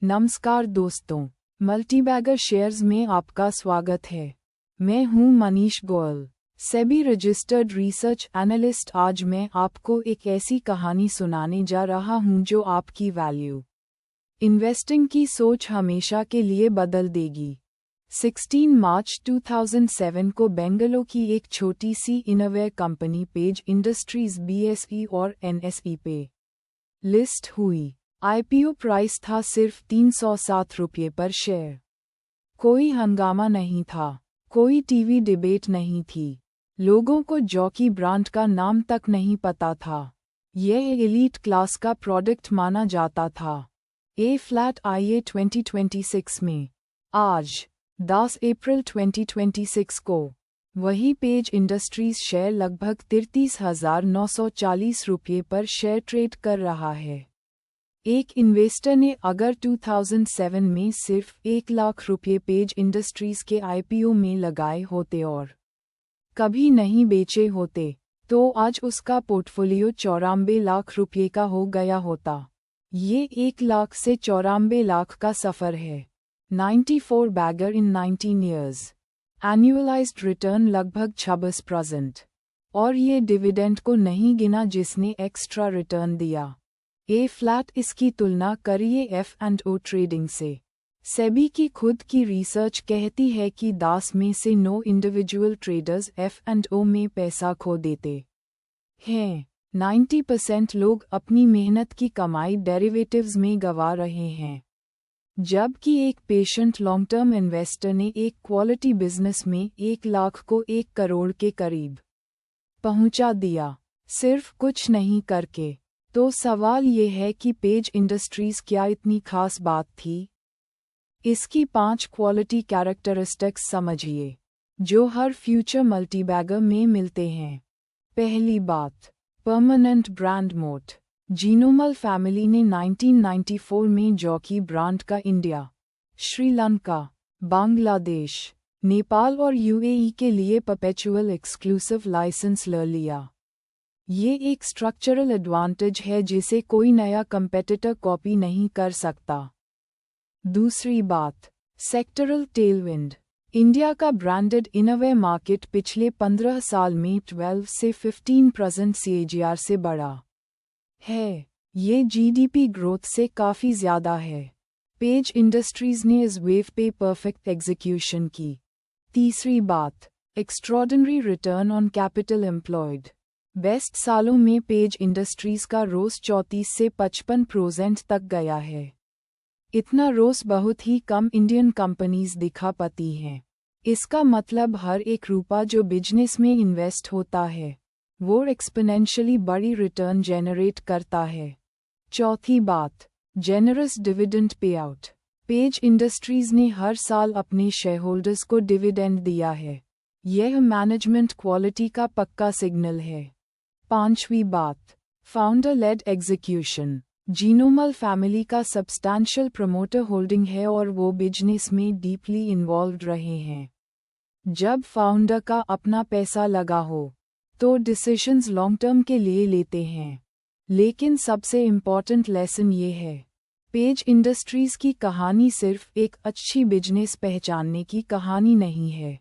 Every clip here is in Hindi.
नमस्कार दोस्तों, मल्टीबैगर शेयर्स में आपका स्वागत है। मैं हूं Manish Goyal, SEBI registered research analyst. आज मैं आपको एक ऐसी कहानी सुनाने जा रहा हूं जो आपकी वैल्यू इन्वेस्टिंग की सोच हमेशा के लिए बदल देगी। 16 मार्च 2007 को बेंगलुरु की एक छोटी सी इनोवेयर कंपनी पेज इंडस्ट्रीज BSE और NSE पे लिस्ट हुई। IPO प्राइस था सिर्फ 307 रुपये पर शेयर। कोई हंगामा नहीं था, कोई टीवी डिबेट नहीं थी, लोगों को जॉकी ब्रांड का नाम तक नहीं पता था। यह एलीट क्लास का प्रोडक्ट माना जाता था। A-IA 2026 में आज 10 अप्रैल 2026 को वही पेज इंडस्ट्रीज शेयर लगभग 33,940 रुपये पर शेयर ट्रेड कर रहा है। एक इन्वेस्टर ने अगर 2007 में सिर्फ 1 लाख रुपये पेज इंडस्ट्रीज के IPO में लगाए होते और कभी नहीं बेचे होते, तो आज उसका पोर्टफोलियो 94 लाख रुपये का हो गया होता। ये 1 लाख से 94 लाख का सफ़र है। 94 बैगर इन 19 ईयर्स। एन्युअलाइज्ड रिटर्न लगभग 26%। और ये डिविडेंड को नहीं गिना जिसने एक्स्ट्रा रिटर्न दिया। A-फ्लैट इसकी तुलना करिए F&O ट्रेडिंग से। सेबी की खुद की रिसर्च कहती है कि 10 में से 9 इंडिविजुअल ट्रेडर्स F&O में पैसा खो देते हैं। 90% लोग अपनी मेहनत की कमाई डेरिवेटिव्स में गंवा रहे हैं। जबकि एक पेशेंट लॉन्ग टर्म इन्वेस्टर ने एक क्वालिटी बिजनेस में 1 लाख को 1 करोड़ के करीब पहुंचा दिया, सिर्फ कुछ नहीं करके। तो सवाल ये है कि पेज इंडस्ट्रीज क्या इतनी खास बात थी? इसकी 5 क्वालिटी कैरेक्टरिस्टिक्स समझिए, जो हर फ्यूचर मल्टीबैगर में मिलते हैं। पहली बात, परमानेंट ब्रांड मोट। जीनोमल फैमिली ने 1994 में जॉकी ब्रांड का इंडिया, श्रीलंका, बांग्लादेश, नेपाल और UAE के लिए परपेचुअल एक्सक्लूसिव लाइसेंस ले लिया। ये एक स्ट्रक्चरल एडवांटेज है जिसे कोई नया कंपेटिटर कॉपी नहीं कर सकता। दूसरी बात, सेक्टरल टेलविंड। इंडिया का ब्रांडेड इनोवेयर मार्केट पिछले 15 साल में 12 से 15% CAGR से बढ़ा है। ये GDP ग्रोथ से काफ़ी ज़्यादा है। पेज इंडस्ट्रीज ने इस वेव पे परफेक्ट एग्जीक्यूशन की। तीसरी बात, extraordinary return on capital employed. Best सालों में पेज इंडस्ट्रीज का रोस 34 से 55% तक गया है। इतना रोस बहुत ही कम इंडियन कंपनीज दिखा पाती हैं। इसका मतलब हर एक रुपया जो बिजनेस में इन्वेस्ट होता है, वो एक्सपोनेंशियली बड़ी रिटर्न जनरेट करता है। चौथी बात, generous dividend pay out. Page industries ने हर साल अपने शेयरहोल्डर्स को डिविडेंड दिया है। यह मैनेजमेंट क्वालिटी का पक्का सिग्नल है। पांचवी बात, फाउंडर लेड एग्जीक्यूशन। जीनोमल फैमिली का सब्सटैंशियल प्रमोटर होल्डिंग है और वो बिजनेस में डीपली इन्वॉल्व्ड रहे हैं। जब फाउंडर का अपना पैसा लगा हो, तो डिसीजंस लॉन्ग टर्म के लिए लेते हैं। लेकिन सबसे इम्पॉर्टेंट लेसन ये है, पेज इंडस्ट्रीज की कहानी सिर्फ एक अच्छी बिजनेस पहचानने की कहानी नहीं है।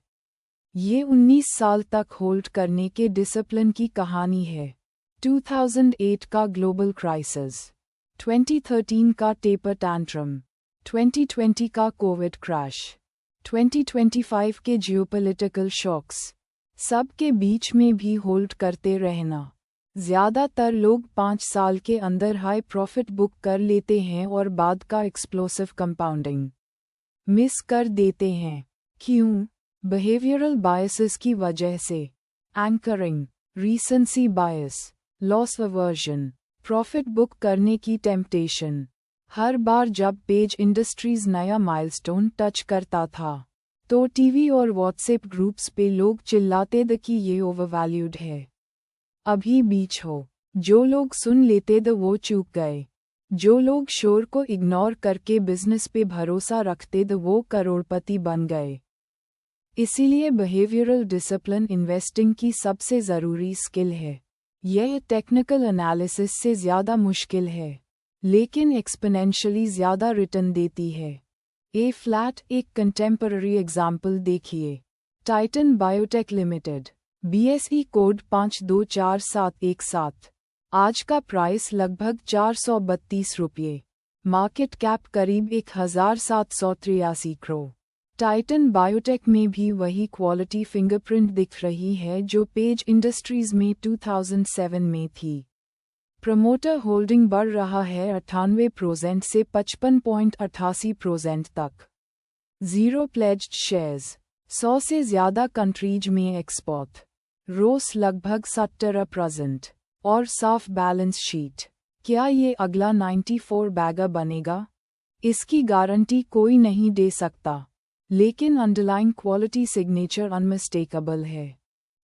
ये 19 साल तक होल्ड करने के डिसिप्लिन की कहानी है। 2008 का ग्लोबल क्राइसिस, 2013 का टेपर टैंट्रम, 2020 का कोविड क्रैश, 2025 के जियोपॉलिटिकल शॉक्स, सब के बीच में भी होल्ड करते रहना। ज़्यादातर लोग 5 साल के अंदर हाई प्रॉफिट बुक कर लेते हैं और बाद का एक्सप्लोसिव कंपाउंडिंग मिस कर देते हैं। क्यों? बिहेवियरल बायसेस की वजह से। एंकरिंग, रीसेंसी बायस, लॉस अवर्जन, प्रॉफिट बुक करने की टेम्पटेशन। हर बार जब पेज इंडस्ट्रीज नया माइलस्टोन टच करता था, तो टीवी और व्हाट्सएप ग्रुप्स पे लोग चिल्लाते थे कि ये ओवरवैल्यूड है। अभी बीच हो। जो लोग सुन लेते थे वो चूक गए। जो लोग शोर को इग्नोर करके बिजनेस पे भरोसा रखते थे वो करोड़पति बन गए। इसीलिए बिहेवियरल डिसिप्लिन इन्वेस्टिंग की सबसे ज़रूरी स्किल है। यह टेक्निकल एनालिसिस से ज़्यादा मुश्किल है। लेकिन एक्सपोनेंशियली ज़्यादा रिटर्न देती है। ए फ्लैट एक कंटेम्पररी एग्जाम्पल देखिए। Titan biotech limited, BSE code 524717। आज का प्राइस लगभग 432 रुपये। मार्केट कैप करीब 1783 करोड़। टाइटन बायोटेक में भी वही क्वालिटी फिंगरप्रिंट दिख रही है जो पेज इंडस्ट्रीज में 2007 में थी। प्रमोटर होल्डिंग बढ़ रहा है 98% से 55.88% तक। जीरो प्लेज्ड शेयर्स, 100 से ज़्यादा कंट्रीज में एक्सपोर्ट। रोस लगभग 70% और साफ बैलेंस शीट। क्या ये अगला 94 बैगर बनेगा? इसकी गारंटी कोई नहीं दे सकता, लेकिन अंडरलाइन क्वालिटी सिग्नेचर अनमिस्टेकेबल है।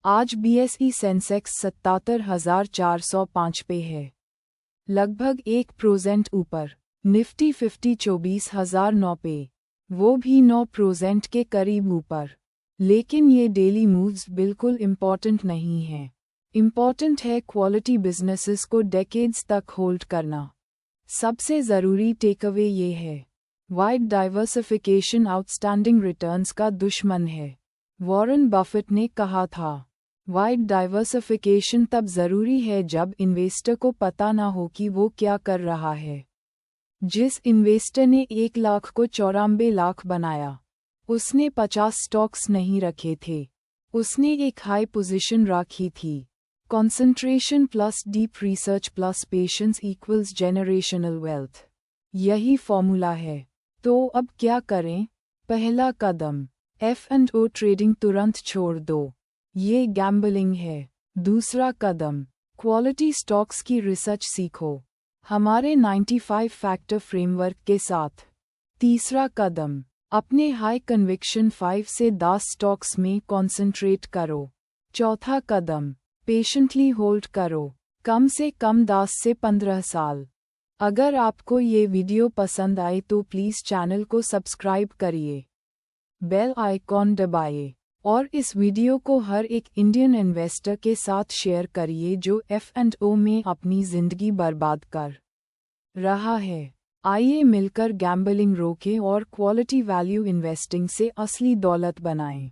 आज BSE सेंसेक्स 77,405 पे है, लगभग 1% ऊपर। निफ्टी 50 24,009 पे, वो भी 9% के करीब ऊपर। लेकिन ये डेली मूव्स बिल्कुल इम्पॉर्टेंट नहीं है। इम्पॉर्टेंट है क्वालिटी बिजनेसेस को डेकेड्स तक होल्ड करना। सबसे ज़रूरी टेकअवे ये है, वाइड डाइवर्सिफिकेशन आउटस्टैंडिंग रिटर्न्स का दुश्मन है। वॉरेन बफेट ने कहा था, वाइड डाइवर्सिफिकेशन तब ज़रूरी है जब इन्वेस्टर को पता ना हो कि वो क्या कर रहा है। जिस इन्वेस्टर ने 1 लाख को 94 लाख बनाया, उसने 50 स्टॉक्स नहीं रखे थे, उसने एक हाई पोजीशन रखी थी। Concentration plus deep research plus patience equals generational wealth. यही फॉर्मूला है। तो अब क्या करें? पहला कदम, F&O ट्रेडिंग तुरंत छोड़ दो, ये गैम्बलिंग है। दूसरा कदम, क्वालिटी स्टॉक्स की रिसर्च सीखो, हमारे 95 फैक्टर फ्रेमवर्क के साथ। तीसरा कदम, अपने हाई कन्विक्शन 5 से 10 स्टॉक्स में कॉन्सेंट्रेट करो। चौथा कदम, पेशेंटली होल्ड करो, कम से कम 10 से 15 साल। अगर आपको ये वीडियो पसंद आए तो प्लीज़ चैनल को सब्सक्राइब करिए, बेल आइकॉन दबाइए और इस वीडियो को हर एक इंडियन इन्वेस्टर के साथ शेयर करिए जो F&O में अपनी ज़िंदगी बर्बाद कर रहा है। आइए मिलकर गैम्बलिंग रोकें और क्वालिटी वैल्यू इन्वेस्टिंग से असली दौलत बनाएं।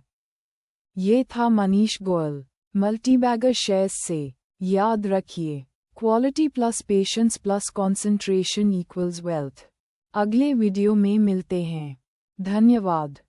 ये था मनीष गोयल, मल्टीबैगर शेयर्स से। याद रखिए, quality plus patience plus concentration equals wealth. अगले वीडियो में मिलते हैं। धन्यवाद।